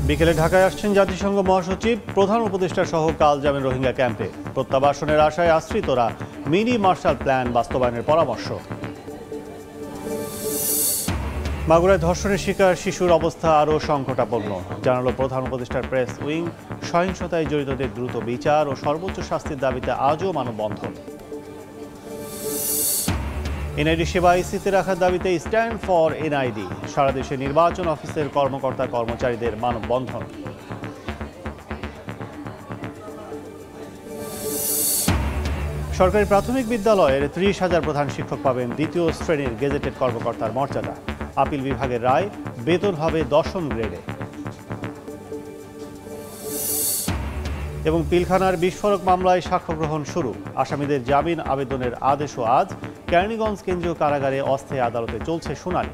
বিকেলে ঢাকায় আসছেন জাতিসংঘ মহাসচিব, প্রধান উপদেষ্টা সহ কাল যাবেন রোহিঙ্গা ক্যাম্পে। প্রত্যাবাসনের আশায় আশ্রিতরা মিনি মার্শাল প্ল্যান বাস্তবায়নের পরামর্শ। মাগুরায় ধর্ষণের শিকার শিশুর অবস্থা আরও সংকটাপন্ন, জানালো প্রধান উপদেষ্টার প্রেস উইং। সহিংসতায় জড়িতদের দ্রুত বিচার ও সর্বোচ্চ শাস্তির দাবিতে আজও মানববন্ধন। এনআইডি সেবা আইসিতে রাখার দাবিতে স্ট্যান্ড ফর এনআইডি। সারা দেশে নির্বাচন অফিসের কর্মকর্তা কর্মচারীদের মানববন্ধন। সরকারি প্রাথমিক বিদ্যালয়ের ৩০,০০০ প্রধান শিক্ষক পাবেন দ্বিতীয় শ্রেণীর গেজেটেড কর্মকর্তার মর্যাদা। আপিল বিভাগের রায়, বেতন হবে ১০ম গ্রেডে। এবং পিলখানার বিস্ফোরক মামলায় সাক্ষ্য গ্রহণ শুরু। আসামিদের জামিন আবেদনের আদেশও আজ। কেরানীগঞ্জ কেন্দ্রীয় কারাগারে অস্থায়ী আদালতে চলছে শুনানি।